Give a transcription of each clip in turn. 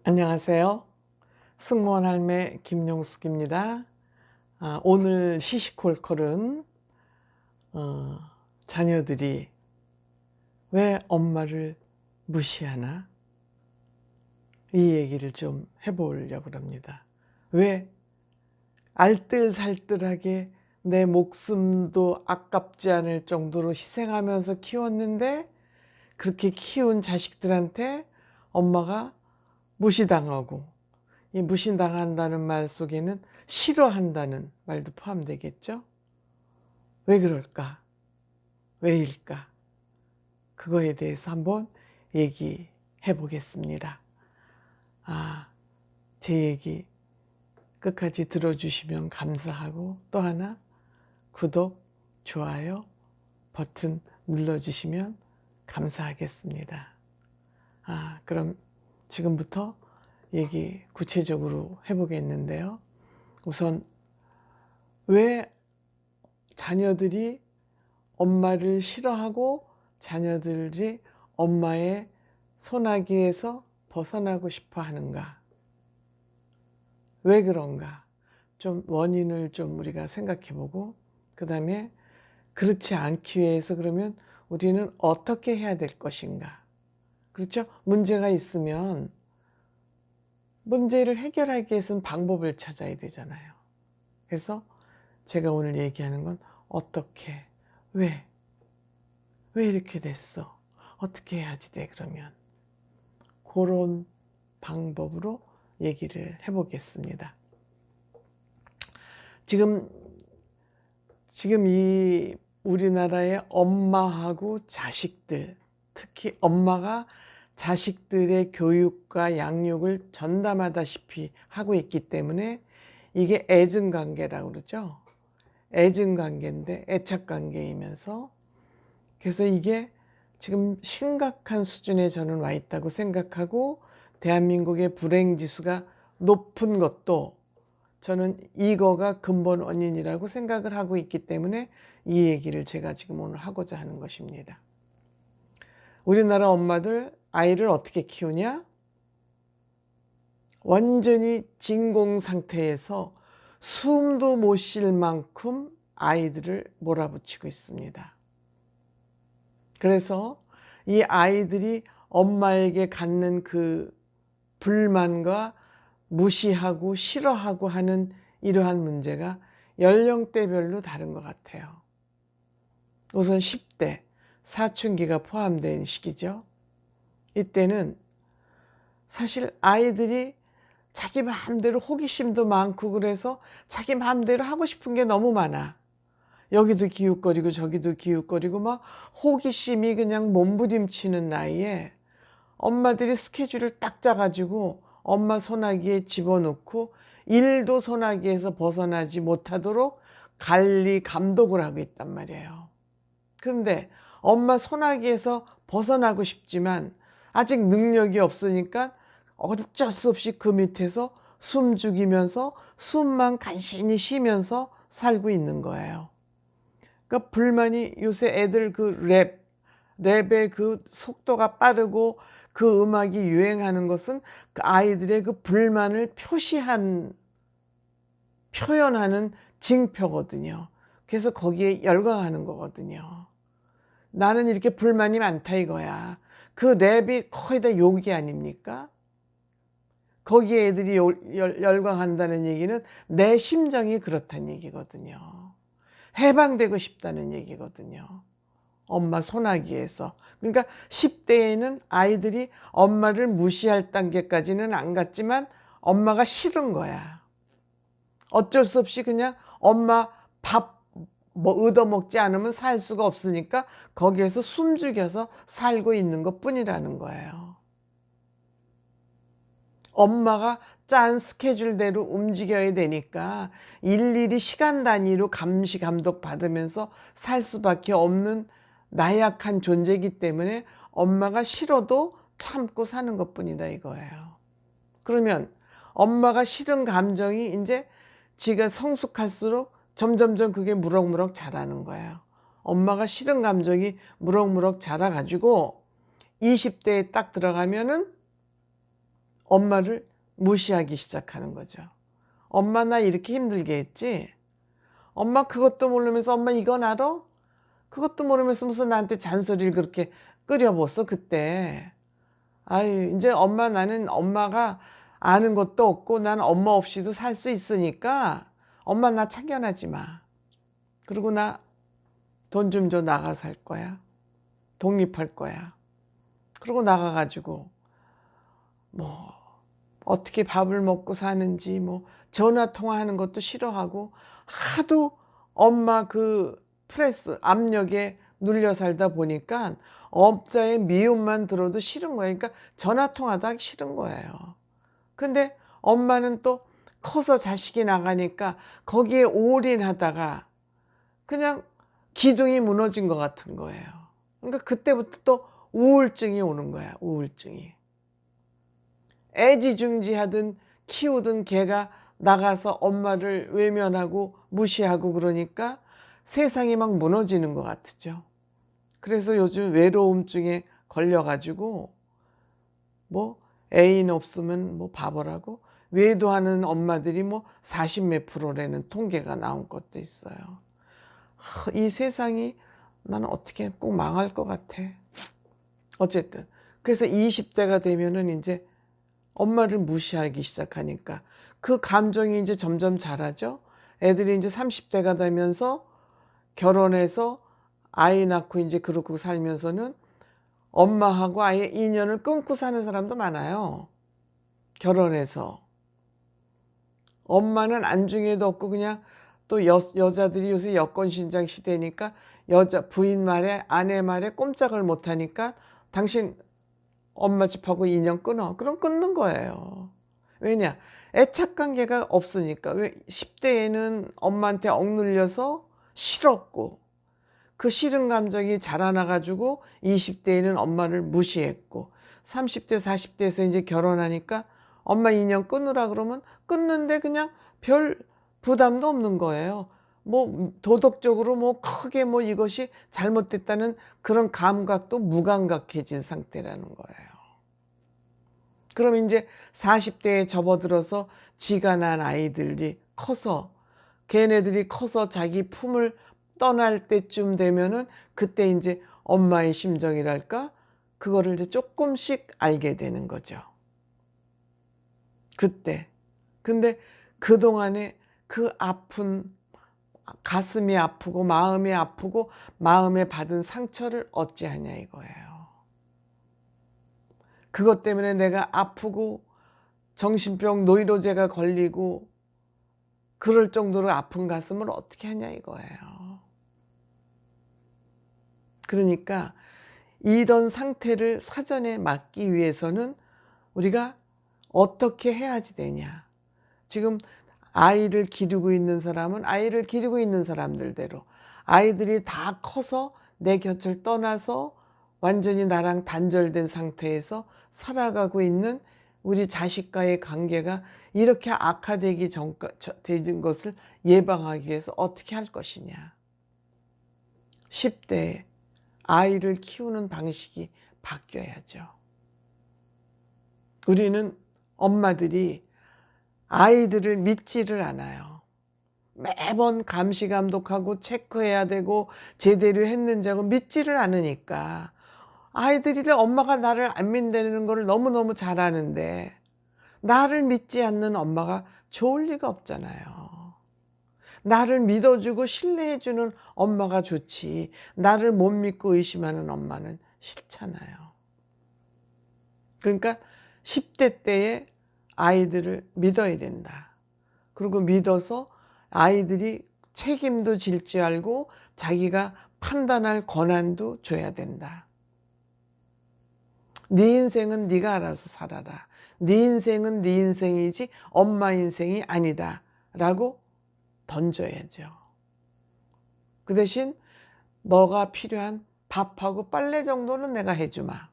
안녕하세요. 승무원 할매 김용숙입니다. 오늘 시시콜콜은 자녀들이 왜 엄마를 무시하나? 이 얘기를 좀 해보려고 합니다. 왜 알뜰살뜰하게 내 목숨도 아깝지 않을 정도로 희생하면서 키웠는데 그렇게 키운 자식들한테 엄마가 무시당하고, 이 무시당한다는 말 속에는 싫어한다는 말도 포함되겠죠? 왜 그럴까? 왜일까? 그거에 대해서 한번 얘기해 보겠습니다. 제 얘기 끝까지 들어주시면 감사하고, 또 하나 구독, 좋아요 버튼 눌러주시면 감사하겠습니다. 그럼 지금부터 얘기 구체적으로 해보겠는데요. 우선 왜 자녀들이 엄마를 싫어하고 자녀들이 엄마의 손아귀에서 벗어나고 싶어 하는가? 왜 그런가? 좀 원인을 좀 우리가 생각해보고, 그 다음에 그렇지 않기 위해서 그러면 우리는 어떻게 해야 될 것인가? 그렇죠? 문제가 있으면 문제를 해결하기 위해서는 방법을 찾아야 되잖아요. 그래서 제가 오늘 얘기하는 건 어떻게, 왜 이렇게 됐어? 어떻게 해야지 돼? 그러면 그런 방법으로 얘기를 해보겠습니다. 지금 이 우리나라의 엄마하고 자식들, 특히 엄마가 자식들의 교육과 양육을 전담하다시피 하고 있기 때문에 이게 애증관계라고 그러죠. 애증관계인데 애착관계이면서, 그래서 이게 지금 심각한 수준에 저는 와 있다고 생각하고, 대한민국의 불행지수가 높은 것도 저는 이거가 근본 원인이라고 생각을 하고 있기 때문에 이 얘기를 제가 지금 오늘 하고자 하는 것입니다. 우리나라 엄마들 아이를 어떻게 키우냐? 완전히 진공 상태에서 숨도 못 쉴 만큼 아이들을 몰아붙이고 있습니다. 그래서 이 아이들이 엄마에게 갖는 그 불만과 무시하고 싫어하고 하는 이러한 문제가 연령대별로 다른 것 같아요. 우선 10대, 사춘기가 포함된 시기죠. 이때는 사실 아이들이 자기 마음대로 호기심도 많고 그래서 자기 마음대로 하고 싶은 게 너무 많아. 여기도 기웃거리고 저기도 기웃거리고 막 호기심이 그냥 몸부림치는 나이에 엄마들이 스케줄을 딱 짜가지고 엄마 손아귀에 집어넣고 일도 손아귀에서 벗어나지 못하도록 관리, 감독을 하고 있단 말이에요. 그런데 엄마 손아귀에서 벗어나고 싶지만 아직 능력이 없으니까 어쩔 수 없이 그 밑에서 숨 죽이면서 숨만 간신히 쉬면서 살고 있는 거예요. 그러니까 불만이, 요새 애들 그 랩의 그 속도가 빠르고 그 음악이 유행하는 것은 그 아이들의 그 불만을 표현하는 징표거든요. 그래서 거기에 열광하는 거거든요. 나는 이렇게 불만이 많다 이거야. 그 랩이 거의 다 욕이 아닙니까? 거기에 애들이 열광한다는 얘기는 내 심정이 그렇다는 얘기거든요. 해방되고 싶다는 얘기거든요. 엄마 손아귀에서. 그러니까 10대에는 아이들이 엄마를 무시할 단계까지는 안 갔지만 엄마가 싫은 거야. 어쩔 수 없이 그냥 엄마 밥 얻어먹지 않으면 살 수가 없으니까 거기에서 숨죽여서 살고 있는 것 뿐이라는 거예요. 엄마가 짠 스케줄대로 움직여야 되니까 일일이 시간 단위로 감시 감독 받으면서 살 수밖에 없는 나약한 존재이기 때문에 엄마가 싫어도 참고 사는 것뿐이다 이거예요. 그러면 엄마가 싫은 감정이 이제 지가 성숙할수록 점점점 그게 무럭무럭 자라는 거예요. 엄마가 싫은 감정이 무럭무럭 자라가지고 20대에 딱 들어가면은 엄마를 무시하기 시작하는 거죠. 엄마 나 이렇게 힘들게 했지? 엄마 그것도 모르면서 엄마 이건 알아? 그것도 모르면서 무슨 나한테 잔소리를 그렇게 끓여봤어 그때. 아유 이제 엄마 나는 엄마가 아는 것도 없고 난 엄마 없이도 살 수 있으니까 엄마 나 참견하지 마. 그리고 나 돈 좀 줘 나가 살 거야. 독립할 거야. 그러고 나가가지고 뭐 어떻게 밥을 먹고 사는지 뭐 전화 통화하는 것도 싫어하고 하도 엄마 그 프레스 압력에 눌려 살다 보니까 업자의 미움만 들어도 싫은 거예요. 그러니까 전화 통화도 하기 싫은 거예요. 근데 엄마는 또 커서 자식이 나가니까 거기에 올인하다가 그냥 기둥이 무너진 것 같은 거예요. 그러니까 그때부터 또 우울증이 오는 거야. 우울증이. 애지중지하든 키우던 개가 나가서 엄마를 외면하고 무시하고 그러니까 세상이 막 무너지는 것 같죠. 그래서 요즘 외로움증에 걸려가지고 뭐 애인 없으면 뭐 바보라고 외도하는 엄마들이 뭐 40몇 프로라는 통계가 나온 것도 있어요. 이 세상이 나는 어떻게 꼭 망할 것 같아. 어쨌든 그래서 20대가 되면은 이제 엄마를 무시하기 시작하니까 그 감정이 이제 점점 자라죠. 애들이 이제 30대가 되면서 결혼해서 아이 낳고 이제 그러고 살면서는 엄마하고 아예 인연을 끊고 사는 사람도 많아요. 결혼해서. 엄마는 안중에도 없고 그냥 또 여자들이 요새 여권신장 시대니까 여자 부인 말에 아내 말에 꼼짝을 못하니까 당신 엄마 집하고 인연 끊어. 그럼 끊는 거예요. 왜냐? 애착관계가 없으니까. 왜 10대에는 엄마한테 억눌려서 싫었고 그 싫은 감정이 자라나가지고 20대에는 엄마를 무시했고 30대 40대에서 이제 결혼하니까 엄마 인연 끊으라 그러면 끊는데 그냥 별 부담도 없는 거예요. 뭐 도덕적으로 뭐 크게 뭐 이것이 잘못됐다는 그런 감각도 무감각해진 상태라는 거예요. 그럼 이제 40대에 접어들어서 지가 난 아이들이 커서 걔네들이 커서 자기 품을 떠날 때쯤 되면은 그때 이제 엄마의 심정이랄까 그거를 이제 조금씩 알게 되는 거죠. 그때. 근데 그동안에 그 아픈 가슴이 아프고 마음이 아프고 마음에 받은 상처를 어찌하냐 이거예요. 그것 때문에 내가 아프고 정신병 노이로제가 걸리고 그럴 정도로 아픈 가슴을 어떻게 하냐 이거예요. 그러니까 이런 상태를 사전에 막기 위해서는 우리가 어떻게 해야지 되냐. 지금 아이를 기르고 있는 사람은 아이를 기르고 있는 사람들대로 아이들이 다 커서 내 곁을 떠나서 완전히 나랑 단절된 상태에서 살아가고 있는 우리 자식과의 관계가 이렇게 악화되기 되는 것을 예방하기 위해서 어떻게 할 것이냐. 10대에 아이를 키우는 방식이 바뀌어야죠. 우리는 엄마들이 아이들을 믿지를 않아요. 매번 감시 감독하고 체크해야 되고 제대로 했는지 하고 믿지를 않으니까 아이들이 엄마가 나를 안 믿는 걸 너무너무 잘 아는데 나를 믿지 않는 엄마가 좋을 리가 없잖아요. 나를 믿어주고 신뢰해주는 엄마가 좋지 나를 못 믿고 의심하는 엄마는 싫잖아요. 그러니까 10대 때에 아이들을 믿어야 된다. 그리고 믿어서 아이들이 책임도 질 줄 알고 자기가 판단할 권한도 줘야 된다. 네 인생은 네가 알아서 살아라. 네 인생은 네 인생이지 엄마 인생이 아니다. 라고 던져야죠. 그 대신 너가 필요한 밥하고 빨래 정도는 내가 해주마.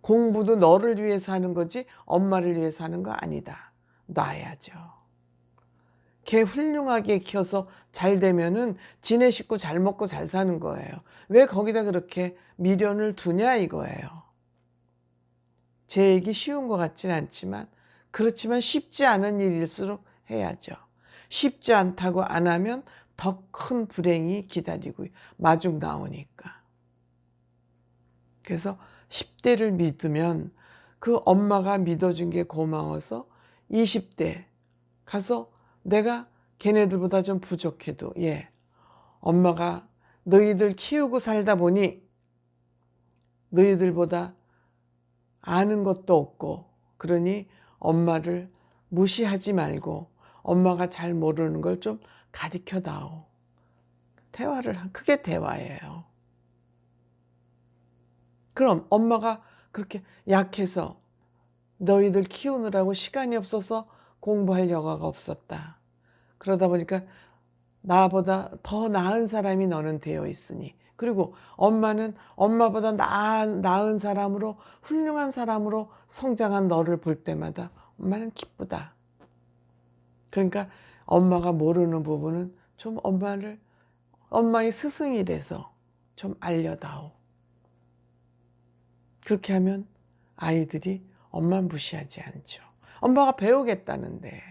공부도 너를 위해서 하는 거지 엄마를 위해서 하는 거 아니다. 놔야죠. 걔 훌륭하게 키워서 잘 되면은 지네 식구 잘 먹고 잘 사는 거예요. 왜 거기다 그렇게 미련을 두냐 이거예요. 제 얘기 쉬운 것 같진 않지만 그렇지만 쉽지 않은 일일수록 해야죠. 쉽지 않다고 안 하면 더 큰 불행이 기다리고 마중 나오니까. 그래서 10대를 믿으면 그 엄마가 믿어준 게 고마워서 20대 가서 내가 걔네들보다 좀 부족해도 엄마가 너희들 키우고 살다 보니 너희들보다 아는 것도 없고 그러니 엄마를 무시하지 말고 엄마가 잘 모르는 걸 좀 가르쳐다오. 그게 대화예요. 그럼 엄마가 그렇게 약해서 너희들 키우느라고 시간이 없어서 공부할 여가가 없었다. 그러다 보니까 나보다 더 나은 사람이 너는 되어 있으니, 그리고 엄마는 엄마보다 나은 사람으로, 훌륭한 사람으로 성장한 너를 볼 때마다 엄마는 기쁘다. 그러니까 엄마가 모르는 부분은 좀 엄마의 스승이 돼서 좀 알려다오. 그렇게 하면 아이들이 엄마 무시하지 않죠. 엄마가 배우겠다는데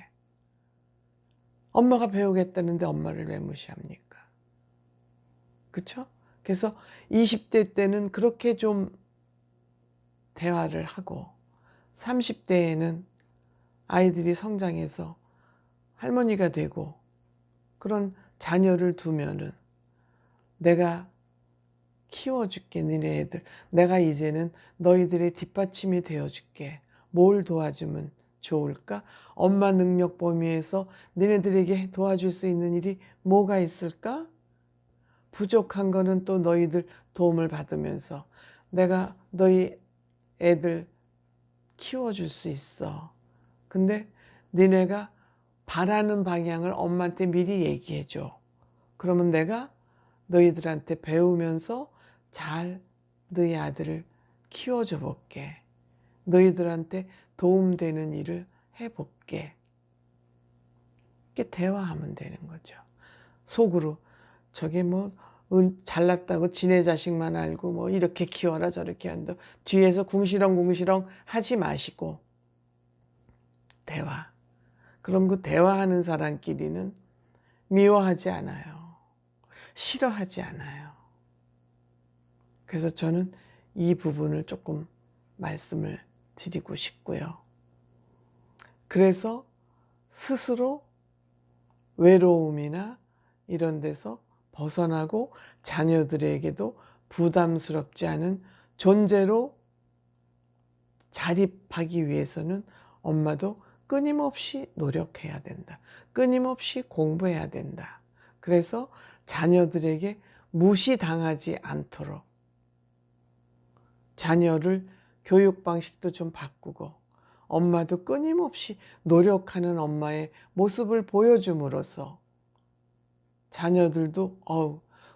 엄마를 왜 무시합니까? 그렇죠? 그래서 20대 때는 그렇게 좀 대화를 하고 30대에는 아이들이 성장해서 할머니가 되고 그런 자녀를 두면은 내가 키워줄게, 니네 애들. 내가 이제는 너희들의 뒷받침이 되어줄게. 뭘 도와주면 좋을까? 엄마 능력 범위에서 니네들에게 도와줄 수 있는 일이 뭐가 있을까? 부족한 거는 또 너희들 도움을 받으면서 내가 너희 애들 키워줄 수 있어. 근데 니네가 바라는 방향을 엄마한테 미리 얘기해줘. 그러면 내가 너희들한테 배우면서 잘 너희 아들을 키워줘 볼게. 너희들한테 도움되는 일을 해볼게. 이렇게 대화하면 되는 거죠. 속으로 저게 뭐 잘났다고 지네 자식만 알고 뭐 이렇게 키워라 저렇게 한다. 뒤에서 궁시렁궁시렁 하지 마시고 대화. 그럼 그 대화하는 사람끼리는 미워하지 않아요. 싫어하지 않아요. 그래서 저는 이 부분을 조금 말씀을 드리고 싶고요. 그래서 스스로 외로움이나 이런 데서 벗어나고 자녀들에게도 부담스럽지 않은 존재로 자립하기 위해서는 엄마도 끊임없이 노력해야 된다. 끊임없이 공부해야 된다. 그래서 자녀들에게 무시당하지 않도록 자녀를 교육 방식도 좀 바꾸고 엄마도 끊임없이 노력하는 엄마의 모습을 보여줌으로써 자녀들도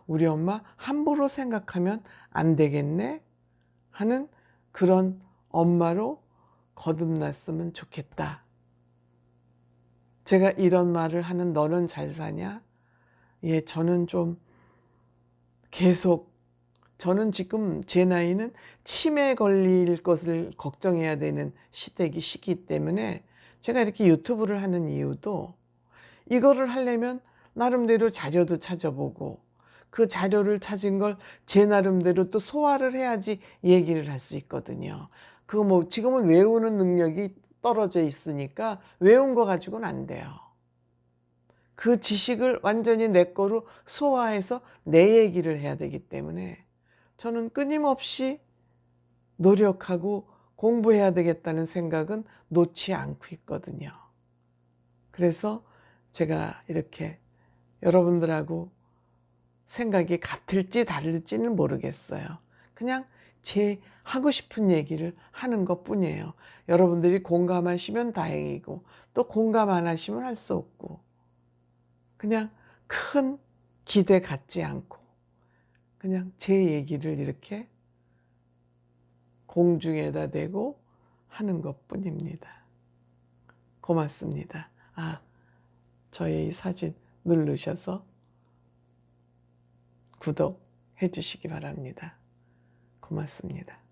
우리 엄마 함부로 생각하면 안 되겠네 하는 그런 엄마로 거듭났으면 좋겠다. 제가 이런 말을 하는 너는 잘 사냐? 저는 좀 저는 지금 제 나이는 치매 걸릴 것을 걱정해야 되는 시기 때문에 제가 이렇게 유튜브를 하는 이유도 이거를 하려면 나름대로 자료도 찾아보고 그 자료를 찾은 걸 제 나름대로 또 소화를 해야지 얘기를 할 수 있거든요. 지금은 외우는 능력이 떨어져 있으니까 외운 거 가지고는 안 돼요. 그 지식을 완전히 내 거로 소화해서 내 얘기를 해야 되기 때문에 저는 끊임없이 노력하고 공부해야 되겠다는 생각은 놓지 않고 있거든요. 그래서 제가 이렇게 여러분들하고 생각이 같을지 다를지는 모르겠어요. 그냥 제 하고 싶은 얘기를 하는 것 뿐이에요. 여러분들이 공감하시면 다행이고 또 공감 안 하시면 할 수 없고 그냥 큰 기대 갖지 않고 그냥 제 얘기를 이렇게 공중에다 대고 하는 것 뿐입니다. 고맙습니다. 저의 이 사진 누르셔서 구독해 주시기 바랍니다. 고맙습니다.